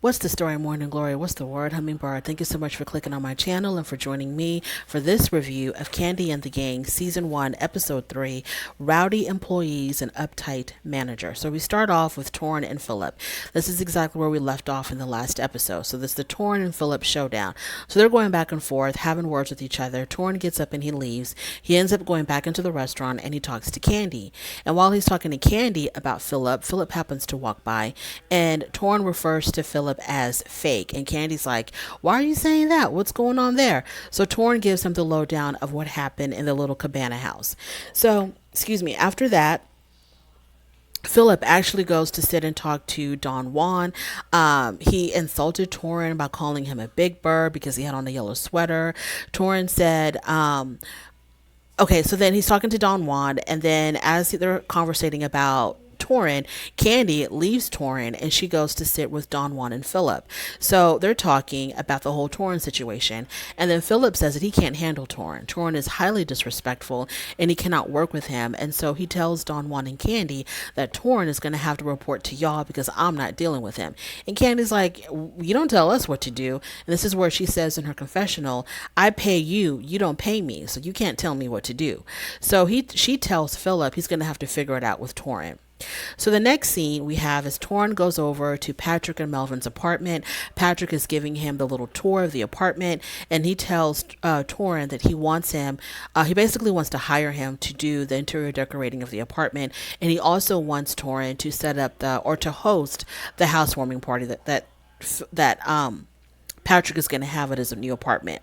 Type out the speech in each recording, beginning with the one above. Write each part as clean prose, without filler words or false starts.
What's the story, Morning Glory? What's the word, Hummingbird? Thank you so much for clicking on my channel and for joining me for this review of Kandi and the Gang, Season 1, Episode 3, Rowdy Employees and Uptight Manager. So we start off with Torrin and Phillip. This is exactly where we left off in the last episode. So this is the Torrin and Phillip showdown. So they're going back and forth, having words with each other. Torrin gets up and he leaves. He ends up going back into the restaurant and he talks to Kandi. And while he's talking to Kandi about Phillip, Phillip happens to walk by and Torrin refers to Phillip as fake. And Candy's like, why are you saying that? What's going on there? So Torrin gives him the lowdown of what happened in the little cabana house. So, excuse me, after that, Philip actually goes to sit and talk to Don Juan. He insulted Torrin by calling him a big bird because he had on a yellow sweater. Torrin said, okay, so then he's talking to Don Juan, and then as they're conversating about Torrin, Kandi leaves Torrin and she goes to sit with Don Juan and Phillip. So they're talking about the whole Torrin situation. And then Phillip says that he can't handle Torrin. Torrin is highly disrespectful and he cannot work with him. And so he tells Don Juan and Kandi that Torrin is going to have to report to y'all because I'm not dealing with him. And Candy's like, you don't tell us what to do. And this is where she says in her confessional, I pay you, you don't pay me. So you can't tell me what to do. So she tells Phillip he's going to have to figure it out with Torrin. So the next scene we have is Torrin goes over to Patrick and Melvin's apartment. Patrick is giving him the little tour of the apartment, and he tells Torrin that he wants him, he basically wants to hire him to do the interior decorating of the apartment, and he also wants Torrin to set up to host the housewarming party that Patrick is going to have at his new apartment.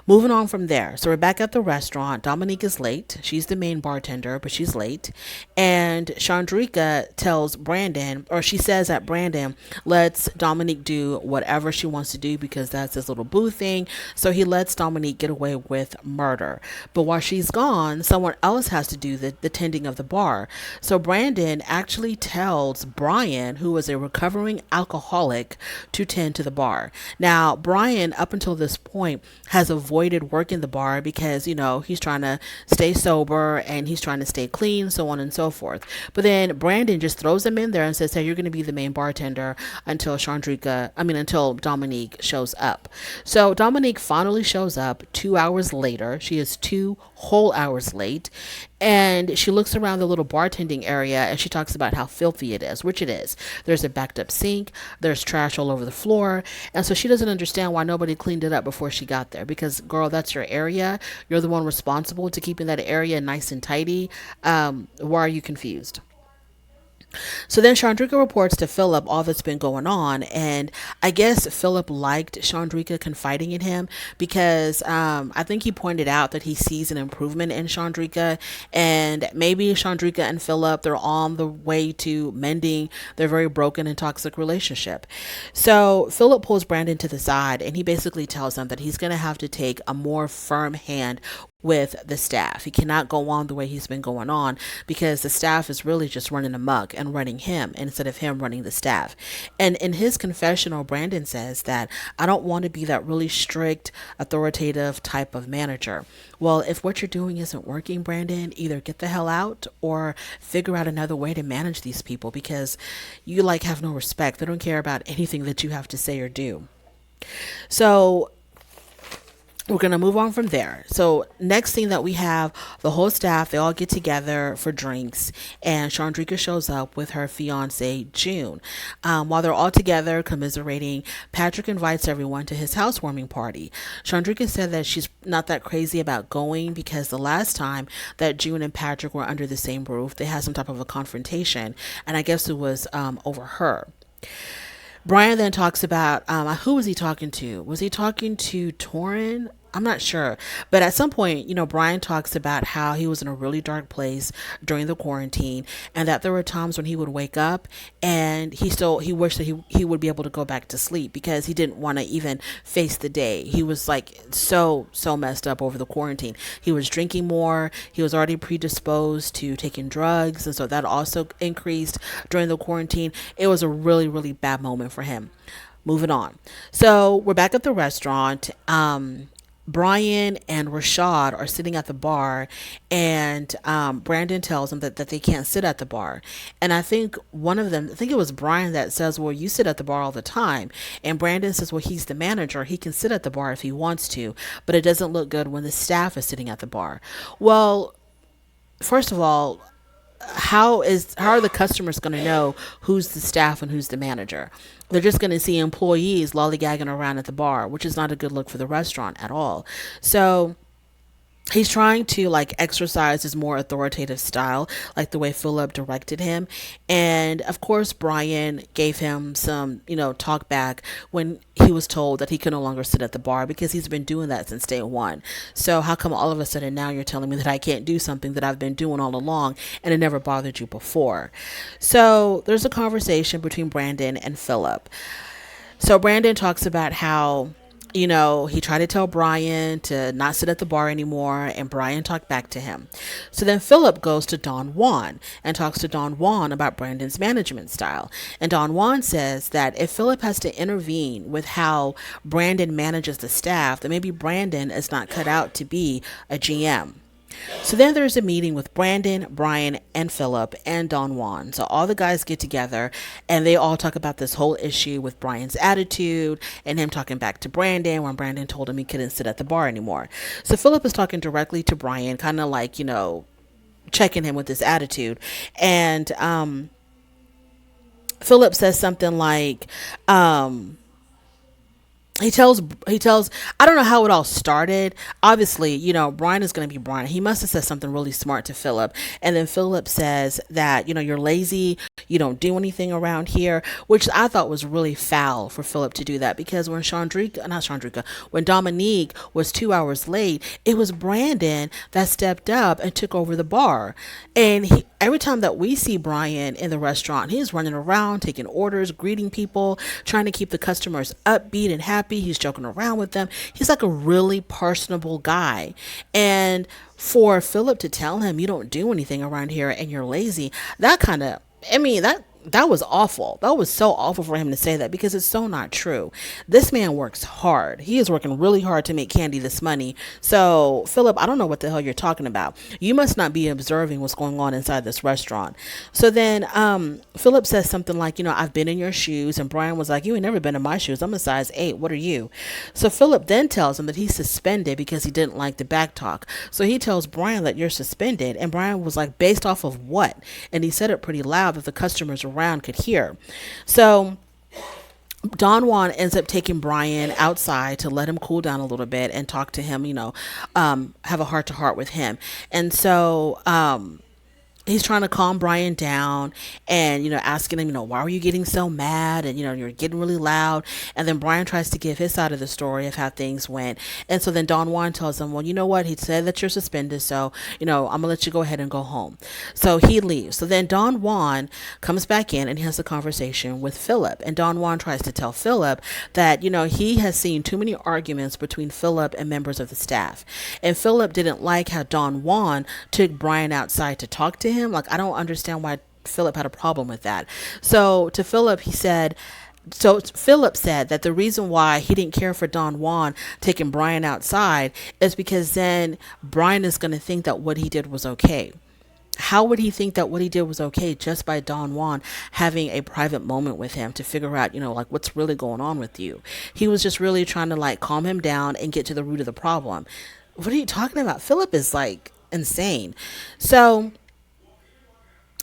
Moving on from there. So we're back at the restaurant. Dominique is late. She's the main bartender, but she's late. And Chandrika tells Brandon, or she says that Brandon lets Dominique do whatever she wants to do because that's his little boo thing. So he lets Dominique get away with murder. But while she's gone, someone else has to do the tending of the bar. So Brandon actually tells Brian, who is a recovering alcoholic, to tend to the bar. Now, Brian, up until this point, has avoided working the bar because, he's trying to stay sober and he's trying to stay clean, so on and so forth. But then Brandon just throws him in there and says, hey, you're going to be the main bartender until until Dominique shows up. So Dominique finally shows up 2 hours later. She is 2 whole hours late. And she looks around the little bartending area and she talks about how filthy it is, which it is. There's a backed up sink. There's trash all over the floor. And so she doesn't understand why nobody cleaned it up before she got there. Because, girl, that's your area. You're the one responsible to keeping that area nice and tidy. Why are you confused? So then Chandrika reports to Phillip all that's been going on, and I guess Phillip liked Chandrika confiding in him because I think he pointed out that he sees an improvement in Chandrika, and maybe Chandrika and Phillip, they're on the way to mending their very broken and toxic relationship. So Phillip pulls Brandon to the side and he basically tells him that he's going to have to take a more firm hand with the staff. He cannot go on the way he's been going on because the staff is really just running amok and running him instead of him running the staff. And in his confessional, Brandon says that I don't want to be that really strict, authoritative type of manager. Well, if what you're doing isn't working, Brandon, either get the hell out or figure out another way to manage these people because you have no respect. They don't care about anything that you have to say or do. So we're going to move on from there. So next thing that we have, the whole staff, they all get together for drinks and Chandrika shows up with her fiance June. While they're all together commiserating, Patrick invites everyone to his housewarming party. Chandrika said that she's not that crazy about going because the last time that June and Patrick were under the same roof, they had some type of a confrontation, and I guess it was over her. Brian then talks about who was he talking to? Was he talking to Torrin? I'm not sure. But at some point, Brian talks about how he was in a really dark place during the quarantine and that there were times when he would wake up and he wished that he would be able to go back to sleep because he didn't want to even face the day. He was so messed up over the quarantine. He was drinking more. He was already predisposed to taking drugs. And so that also increased during the quarantine. It was a really, really bad moment for him. Moving on. So we're back at the restaurant. Brian and Rashad are sitting at the bar, and Brandon tells them that they can't sit at the bar. And I think one of them, I think it was Brian, that says, well, you sit at the bar all the time. And Brandon says, well, he's the manager. He can sit at the bar if he wants to, but it doesn't look good when the staff is sitting at the bar. Well, first of all, how are the customers going to know who's the staff and who's the manager? They're just going to see employees lollygagging around at the bar, which is not a good look for the restaurant at all. So he's trying to like exercise his more authoritative style, like the way Philip directed him. And of course, Brian gave him some, talk back when he was told that he could no longer sit at the bar because he's been doing that since day one. So how come all of a sudden now you're telling me that I can't do something that I've been doing all along and it never bothered you before? So there's a conversation between Brandon and Philip. So Brandon talks about how, he tried to tell Brian to not sit at the bar anymore, and Brian talked back to him. So then Philip goes to Don Juan and talks to Don Juan about Brandon's management style. And Don Juan says that if Philip has to intervene with how Brandon manages the staff, then maybe Brandon is not cut out to be a GM. So then there's a meeting with Brandon, Brian, and Philip and Don Juan. So all the guys get together and they all talk about this whole issue with Brian's attitude and him talking back to Brandon when Brandon told him he couldn't sit at the bar anymore. So Philip is talking directly to Brian, kind of like, checking him with his attitude. And Philip says something like, he tells I don't know how it all started. Obviously, Brian is going to be Brian. He must have said something really smart to Philip, and then Philip says that you're lazy, you don't do anything around here, which I thought was really foul for Philip to do that, because when Dominique was 2 hours late, it was Brandon that stepped up and took over the bar. And every time that we see Brian in the restaurant, he's running around taking orders, greeting people, trying to keep the customers upbeat and happy. He's joking around with them. He's like a really personable guy. And for Philip to tell him you don't do anything around here and you're lazy, that was awful. That was so awful for him to say that, because it's so not true. This man works hard. He is working really hard to make Kandi this money. So, Philip, I don't know what the hell you're talking about. You must not be observing what's going on inside this restaurant. So then Philip says something like, I've been in your shoes. And Brian was like, you ain't never been in my shoes. I'm a size 8. What are you? So Philip then tells him that he's suspended because he didn't like the back talk. So he tells Brian that you're suspended. And Brian was like, based off of what? And he said it pretty loud that the customers around could hear. So Don Juan ends up taking Brian outside to let him cool down a little bit and talk to him, have a heart to heart with him. And so he's trying to calm Brian down and, asking him, why are you getting so mad? And, you're getting really loud. And then Brian tries to give his side of the story of how things went. And so then Don Juan tells him, well, you know what? He said that you're suspended. So, I'm going to let you go ahead and go home. So he leaves. So then Don Juan comes back in and he has a conversation with Philip. And Don Juan tries to tell Philip that, he has seen too many arguments between Philip and members of the staff. And Philip didn't like how Don Juan took Brian outside to talk to him. Like, I don't understand why Philip had a problem with that. So Philip said that the reason why he didn't care for Don Juan taking Brian outside is because then Brian is going to think that what he did was okay. How would he think that what he did was okay just by Don Juan having a private moment with him to figure out, what's really going on with you? He was just really trying to calm him down and get to the root of the problem. What are you talking about? Philip is insane. So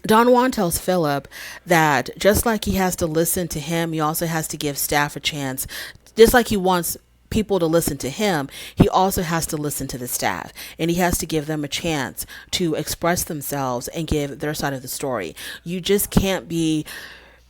Don Juan tells Philip that just like he has to listen to him, he also has to give staff a chance. Just like he wants people to listen to him, he also has to listen to the staff, and he has to give them a chance to express themselves and give their side of the story. You just can't be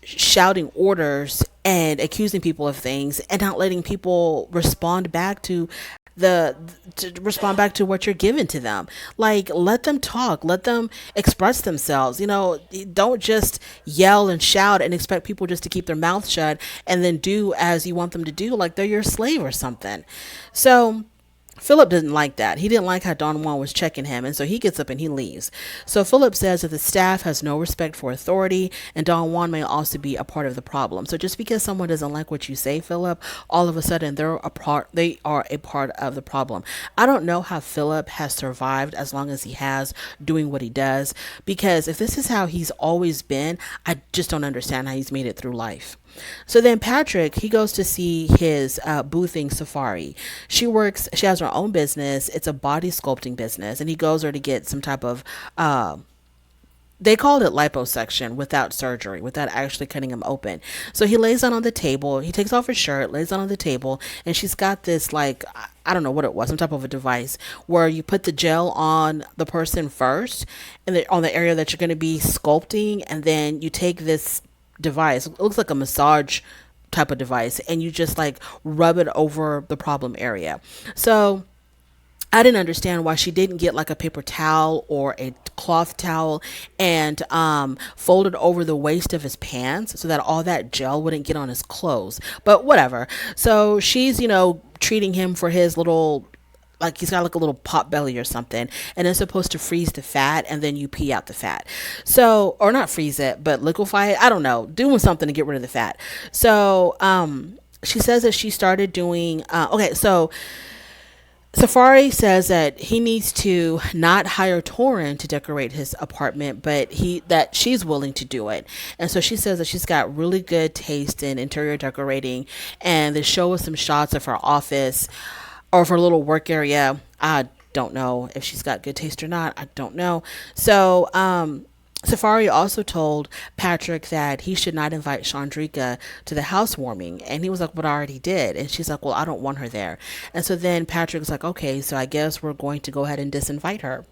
shouting orders and accusing people of things and not letting people respond back to what you're giving to them. Let them talk, let them express themselves. Don't just yell and shout and expect people just to keep their mouth shut and then do as you want them to do, like they're your slave or something. So Philip didn't like that. He didn't like how Don Juan was checking him, and so he gets up and he leaves. So Philip says that the staff has no respect for authority, and Don Juan may also be a part of the problem. So just because someone doesn't like what you say, Philip, all of a sudden they are a part of the problem. I don't know how Philip has survived as long as he has doing what he does, because if this is how he's always been, I just don't understand how he's made it through life. So then Patrick, he goes to see his boothing Safari. She has her own business. It's a body sculpting business. And he goes there to get some type of, they called it liposuction without surgery, without actually cutting him open. So he lays down on the table. He takes off his shirt, lays down on the table. And she's got this, like, I don't know what it was, some type of a device where you put the gel on the person first and on the area that you're going to be sculpting. And then you take this device, it looks like a massage type of device, and you just like rub it over the problem area. So I didn't understand why she didn't get like a paper towel or a cloth towel and fold it over the waist of his pants so that all that gel wouldn't get on his clothes. But whatever. So she's, treating him for his little, like he's got like a little pot belly or something, and it's supposed to freeze the fat and then you pee out the fat. So, or not freeze it, but liquefy it. I don't know, doing something to get rid of the fat. So she says that she started doing okay, so Safari says that he needs to not hire Torin to decorate his apartment, but that she's willing to do it. And so she says that she's got really good taste in interior decorating, and they show us some shots of her office or of her little work area. I don't know if she's got good taste or not. I don't know. So Safari also told Patrick that he should not invite Chandrika to the housewarming. And he was like, but I already did. And she's like, well, I don't want her there. And so then Patrick's like, okay, so I guess we're going to go ahead and disinvite her.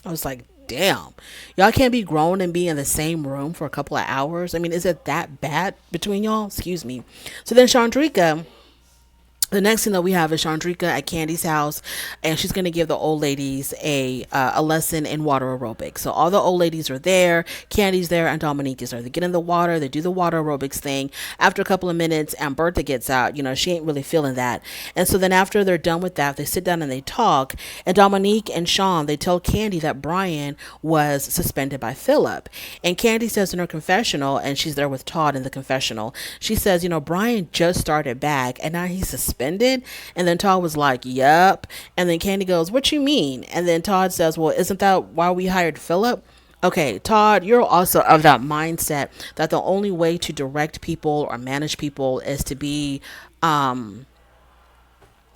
I was like, damn, y'all can't be grown and be in the same room for a couple of hours. I mean, is it that bad between y'all? Excuse me. So then Chandrika, the next thing that we have is Chandrika at Kandi's house, and she's going to give the old ladies a lesson in water aerobics. So all the old ladies are there, Kandi's there, and Dominique is there. They get in the water, they do the water aerobics thing. After a couple of minutes, and Bertha gets out. She ain't really feeling that. And so then after they're done with that, they sit down and they talk. And Dominique and Sean, they tell Kandi that Brian was suspended by Philip. And Kandi says in her confessional, and she's there with Todd in the confessional, she says, Brian just started back, and now he's suspended. And then Todd was like, yep. And then Kandi goes, what you mean? And then Todd says, well, isn't that why we hired Philip? Okay, Todd, you're also of that mindset that the only way to direct people or manage people is to be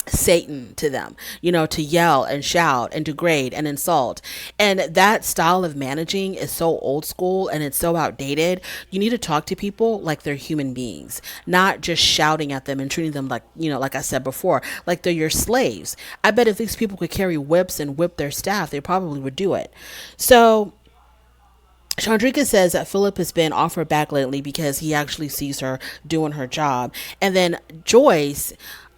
Satan to them, to yell and shout and degrade and insult. And that style of managing is so old school and it's so outdated. You need to talk to people like they're human beings, not just shouting at them and treating them like, like I said before, like they're your slaves. I bet if these people could carry whips and whip their staff, they probably would do it. So Chandrika says that Philip has been off her back lately because he actually sees her doing her job. And then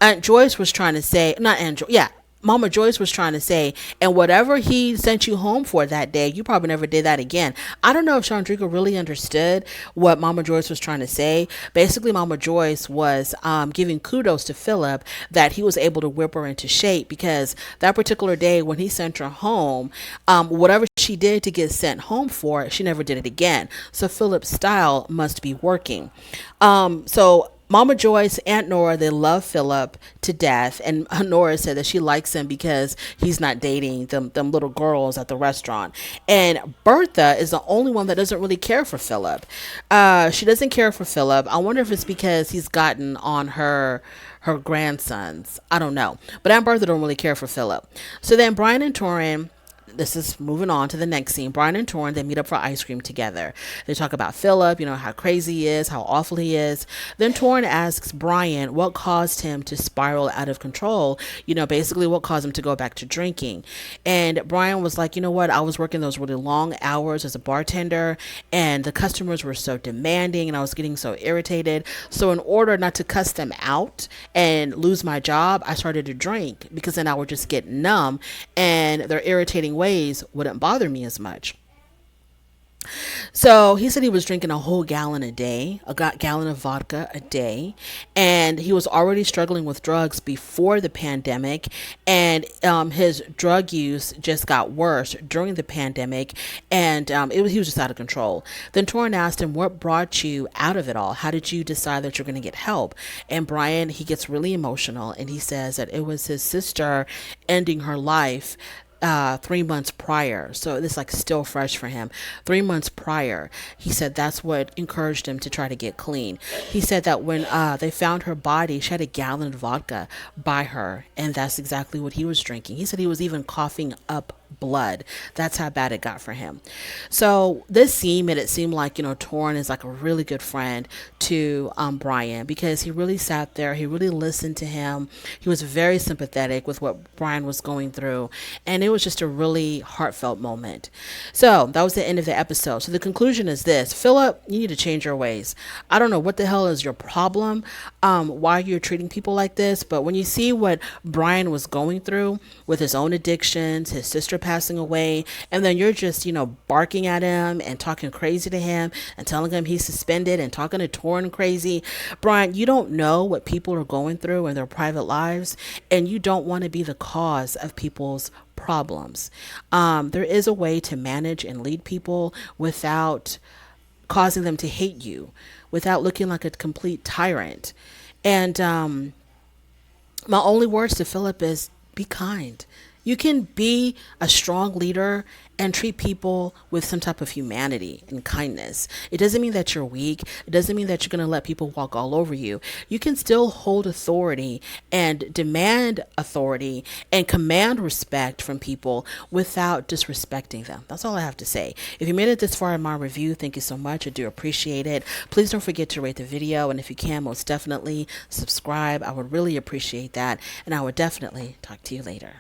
Aunt Joyce was trying to say, not Aunt Joyce, yeah, Mama Joyce was trying to say, and whatever he sent you home for that day, you probably never did that again. I don't know if Chandrika really understood what Mama Joyce was trying to say. Basically, Mama Joyce was giving kudos to Philip that he was able to whip her into shape, because that particular day when he sent her home, whatever she did to get sent home for, she never did it again. So Philip's style must be working. So Mama Joyce, Aunt Nora, they love Philip to death. And Nora said that she likes him because he's not dating them little girls at the restaurant. And Bertha is the only one that doesn't really care for Philip. She doesn't care for Philip. I wonder if it's because he's gotten on her grandsons. I don't know. But Aunt Bertha don't really care for Philip. So then Brian and Torin, this is moving on to the next scene. Brian and Torin, they meet up for ice cream together. They talk about Philip, how crazy he is, how awful he is. Then Torin asks Brian what caused him to spiral out of control, basically what caused him to go back to drinking. And Brian was like, what, I was working those really long hours as a bartender, and the customers were so demanding, and I was getting so irritated. So in order not to cuss them out and lose my job, I started to drink, because then I would just get numb, and their irritating ways wouldn't bother me as much. So he said he was drinking a whole gallon a day, gallon of vodka a day, and he was already struggling with drugs before the pandemic, and his drug use just got worse during the pandemic, and he was just out of control. Then Torrin asked him, "What brought you out of it all? How did you decide that you're going to get help?" And Brian, he gets really emotional, and he says that it was his sister ending her life 3 months prior. So this like still fresh for him. 3 months prior, he said that's what encouraged him to try to get clean. He said that when they found her body, she had a gallon of vodka by her, and that's exactly what he was drinking. He said he was even coughing up blood. That's how bad it got for him. So this scene made it seem like, Torrin is like a really good friend to Brian, because he really sat there, he really listened to him. He was very sympathetic with what Brian was going through, and it was just a really heartfelt moment. So that was the end of the episode. So the conclusion is this: Philip, you need to change your ways. I don't know what the hell is your problem, why you're treating people like this, but when you see what Brian was going through with his own addictions, his sister passing away, and then you're just, barking at him and talking crazy to him and telling him he's suspended and talking to Torrin crazy. Brian, you don't know what people are going through in their private lives, and you don't want to be the cause of people's problems. There is a way to manage and lead people without causing them to hate you, without looking like a complete tyrant. And my only words to Philip is be kind. You can be a strong leader and treat people with some type of humanity and kindness. It doesn't mean that you're weak. It doesn't mean that you're going to let people walk all over you. You can still hold authority and demand authority and command respect from people without disrespecting them. That's all I have to say. If you made it this far in my review, thank you so much. I do appreciate it. Please don't forget to rate the video, and if you can, most definitely subscribe. I would really appreciate that, and I would definitely talk to you later.